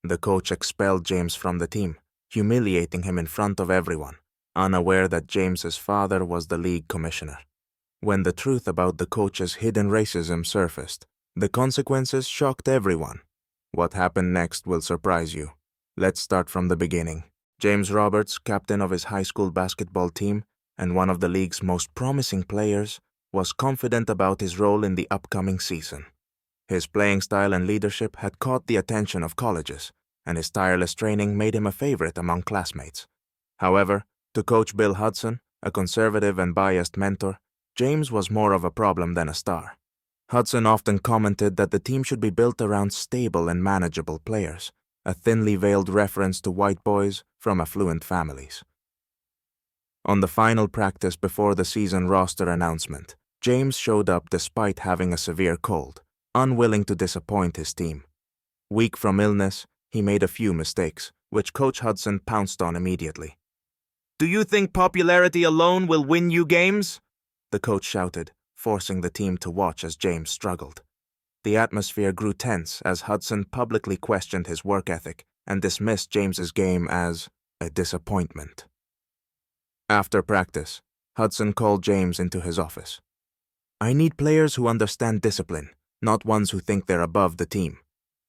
The coach expelled James from the team, humiliating him in front of everyone, unaware that James's father was the league commissioner. When the truth about the coach's hidden racism surfaced, the consequences shocked everyone. What happened next will surprise you. Let's start from the beginning. James Roberts, captain of his high school basketball team and one of the league's most promising players, was confident about his role in the upcoming season. His playing style and leadership had caught the attention of colleges, and his tireless training made him a favorite among classmates. However, to Coach Bill Hudson, a conservative and biased mentor, James was more of a problem than a star. Hudson often commented that the team should be built around stable and manageable players, a thinly veiled reference to white boys from affluent families. On the final practice before the season roster announcement, James showed up despite having a severe cold, unwilling to disappoint his team. Weak from illness, he made a few mistakes, which Coach Hudson pounced on immediately. "Do you think popularity alone will win you games?" the coach shouted, forcing the team to watch as James struggled. The atmosphere grew tense as Hudson publicly questioned his work ethic and dismissed James's game as a disappointment. After practice, Hudson called James into his office. "I need players who understand discipline, not ones who think they're above the team.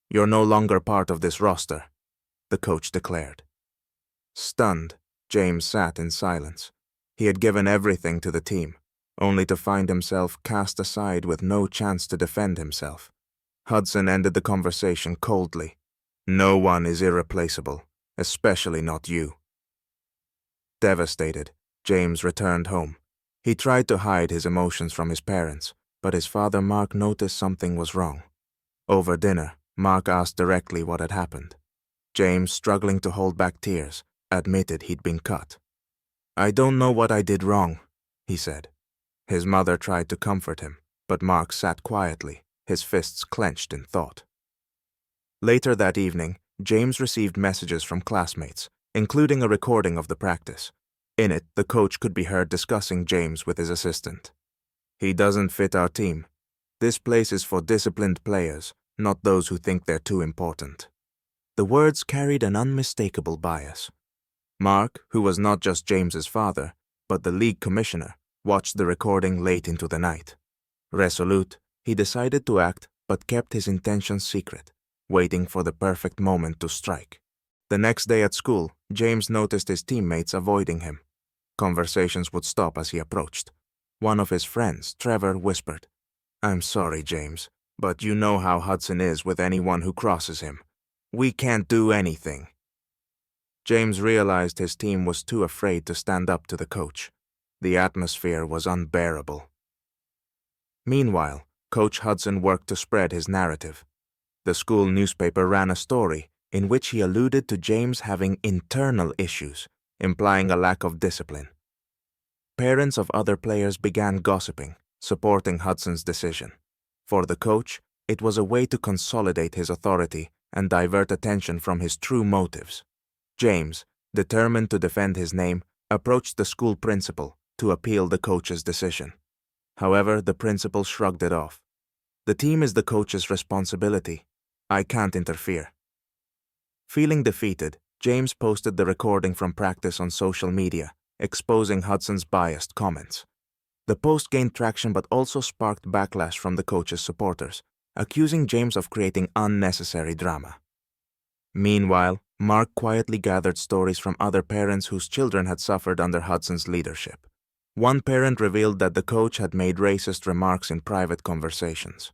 You're no longer part of this roster," the coach declared. Stunned, James sat in silence. He had given everything to the team, only to find himself cast aside with no chance to defend himself. Hudson ended the conversation coldly. "No one is irreplaceable, especially not you." Devastated, James returned home. He tried to hide his emotions from his parents, but his father Mark noticed something was wrong. Over dinner, Mark asked directly what had happened. James, struggling to hold back tears, admitted he'd been cut. "I don't know what I did wrong," he said. His mother tried to comfort him, but Mark sat quietly, his fists clenched in thought. Later that evening, James received messages from classmates, including a recording of the practice. In it, the coach could be heard discussing James with his assistant. "He doesn't fit our team. This place is for disciplined players, not those who think they're too important." The words carried an unmistakable bias. Mark, who was not just James's father, but the league commissioner, watched the recording late into the night. Resolute, he decided to act but kept his intentions secret, waiting for the perfect moment to strike. The next day at school, James noticed his teammates avoiding him. Conversations would stop as he approached. One of his friends, Trevor, whispered, "I'm sorry, James, but you know how Hudson is with anyone who crosses him. We can't do anything." James realized his team was too afraid to stand up to the coach. The atmosphere was unbearable. Meanwhile, Coach Hudson worked to spread his narrative. The school newspaper ran a story in which he alluded to James having internal issues, implying a lack of discipline. Parents of other players began gossiping, supporting Hudson's decision. For the coach, it was a way to consolidate his authority and divert attention from his true motives. James, determined to defend his name, approached the school principal to appeal the coach's decision. However, the principal shrugged it off. "The team is the coach's responsibility. I can't interfere." Feeling defeated, James posted the recording from practice on social media, exposing Hudson's biased comments. The post gained traction but also sparked backlash from the coach's supporters, accusing James of creating unnecessary drama. Meanwhile, Mark quietly gathered stories from other parents whose children had suffered under Hudson's leadership. One parent revealed that the coach had made racist remarks in private conversations.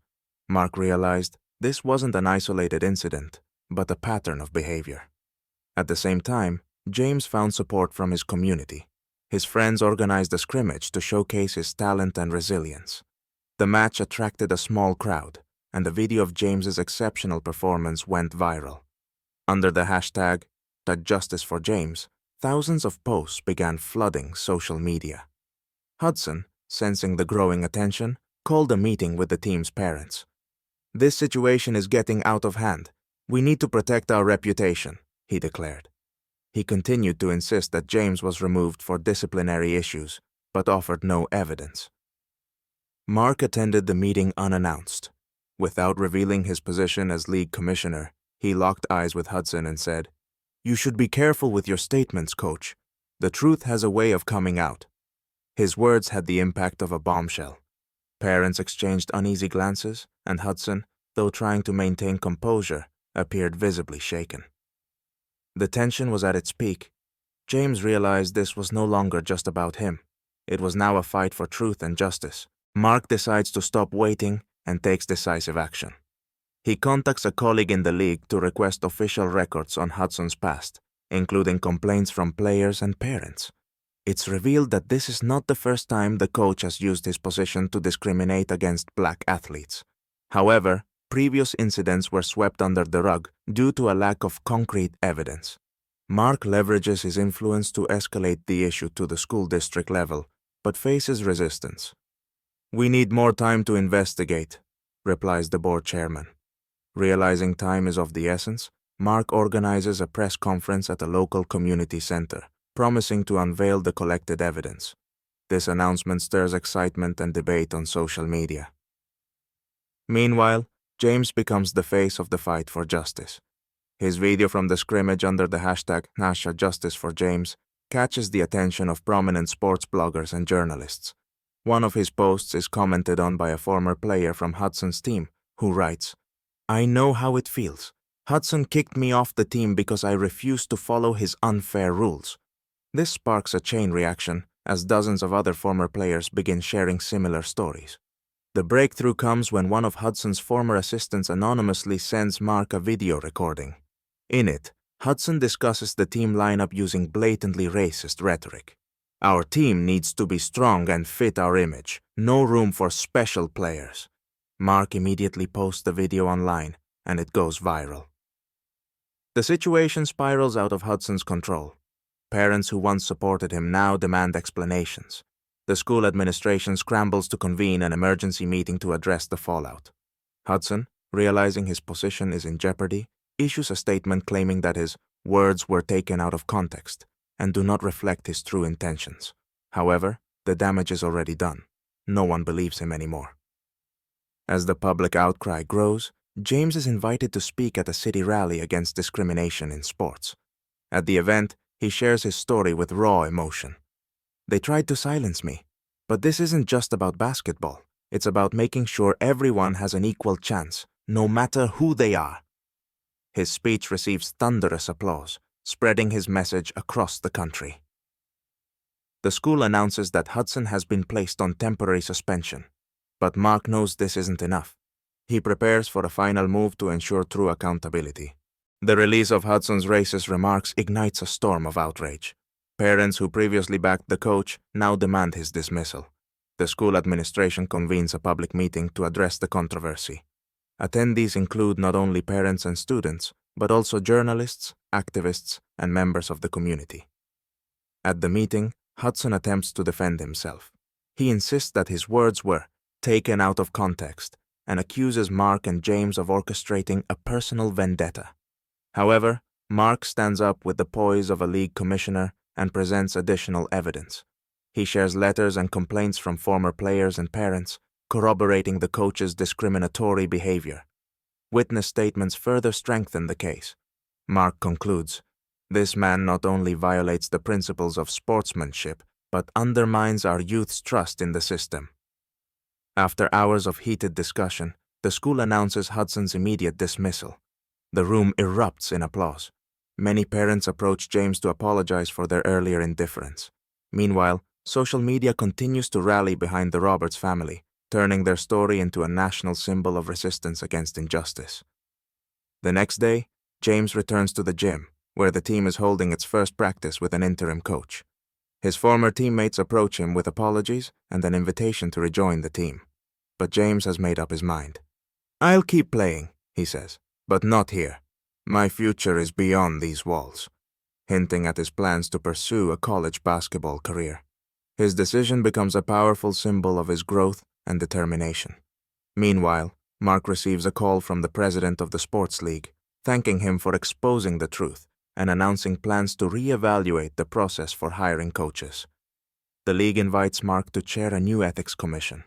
Mark realized this wasn't an isolated incident, but a pattern of behavior. At the same time, James found support from his community. His friends organized a scrimmage to showcase his talent and resilience. The match attracted a small crowd, and a video of James's exceptional performance went viral. Under the hashtag #JusticeForJames, thousands of posts began flooding social media. Hudson, sensing the growing attention, called a meeting with the team's parents. "This situation is getting out of hand. We need to protect our reputation," he declared. He continued to insist that James was removed for disciplinary issues, but offered no evidence. Mark attended the meeting unannounced. Without revealing his position as league commissioner, He locked eyes with Hudson and said, "You should be careful with your statements, coach. The truth has a way of coming out." His words had the impact of a bombshell. Parents exchanged uneasy glances, and Hudson, though trying to maintain composure, appeared visibly shaken. The tension was at its peak. James realized this was no longer just about him. It was now a fight for truth and justice. Mark decides to stop waiting and takes decisive action. He contacts a colleague in the league to request official records on Hudson's past, including complaints from players and parents. It's revealed that this is not the first time the coach has used his position to discriminate against black athletes. However, previous incidents were swept under the rug due to a lack of concrete evidence. Mark leverages his influence to escalate the issue to the school district level, but faces resistance. "We need more time to investigate," replies the board chairman. Realizing time is of the essence, Mark organizes a press conference at a local community center, promising to unveil the collected evidence. This announcement stirs excitement and debate on social media. Meanwhile, James becomes the face of the fight for justice. His video from the scrimmage under the hashtag #JusticeForJames catches the attention of prominent sports bloggers and journalists. One of his posts is commented on by a former player from Hudson's team, who writes, "I know how it feels. Hudson kicked me off the team because I refused to follow his unfair rules." This sparks a chain reaction as dozens of other former players begin sharing similar stories. The breakthrough comes when one of Hudson's former assistants anonymously sends Mark a video recording. In it, Hudson discusses the team lineup using blatantly racist rhetoric. "Our team needs to be strong and fit our image. No room for special players." Mark immediately posts the video online, and it goes viral. The situation spirals out of Hudson's control. Parents who once supported him now demand explanations. The school administration scrambles to convene an emergency meeting to address the fallout. Hudson, realizing his position is in jeopardy, issues a statement claiming that his words were taken out of context and do not reflect his true intentions. However, the damage is already done. No one believes him anymore. As the public outcry grows, James is invited to speak at a city rally against discrimination in sports. At the event, he shares his story with raw emotion. "They tried to silence me, but this isn't just about basketball. It's about making sure everyone has an equal chance, no matter who they are." His speech receives thunderous applause, spreading his message across the country. The school announces that Hudson has been placed on temporary suspension, but Mark knows this isn't enough. He prepares for a final move to ensure true accountability. The release of Hudson's racist remarks ignites a storm of outrage. Parents who previously backed the coach now demand his dismissal. The school administration convenes a public meeting to address the controversy. Attendees include not only parents and students, but also journalists, activists, and members of the community. At the meeting, Hudson attempts to defend himself. He insists that his words were taken out of context and accuses Mark and James of orchestrating a personal vendetta. However, Mark stands up with the poise of a league commissioner and presents additional evidence. He shares letters and complaints from former players and parents, corroborating the coach's discriminatory behavior. Witness statements further strengthen the case. Mark concludes, "This man not only violates the principles of sportsmanship, but undermines our youth's trust in the system." After hours of heated discussion, the school announces Hudson's immediate dismissal. The room erupts in applause. Many parents approach James to apologize for their earlier indifference. Meanwhile, social media continues to rally behind the Roberts family, turning their story into a national symbol of resistance against injustice. The next day, James returns to the gym, where the team is holding its first practice with an interim coach. His former teammates approach him with apologies and an invitation to rejoin the team. But James has made up his mind. "I'll keep playing," he says, "but not here. My future is beyond these walls," hinting at his plans to pursue a college basketball career. His decision becomes a powerful symbol of his growth and determination. Meanwhile, Mark receives a call from the president of the sports league, thanking him for exposing the truth and announcing plans to re-evaluate the process for hiring coaches. The league invites Mark to chair a new ethics commission.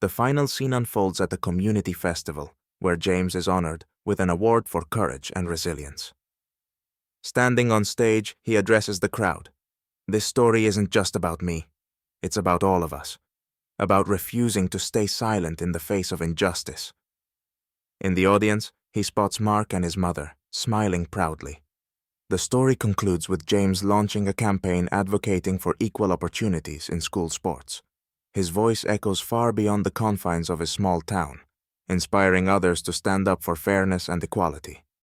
The final scene unfolds at a community festival, where James is honored with an award for courage and resilience. Standing on stage, he addresses the crowd. This story isn't just about me. It's about all of us. About refusing to stay silent in the face of injustice. In the audience, he spots Mark and his mother, smiling proudly. The story concludes with James launching a campaign advocating for equal opportunities in school sports. His voice echoes far beyond the confines of his small town, inspiring others to stand up for fairness and equality.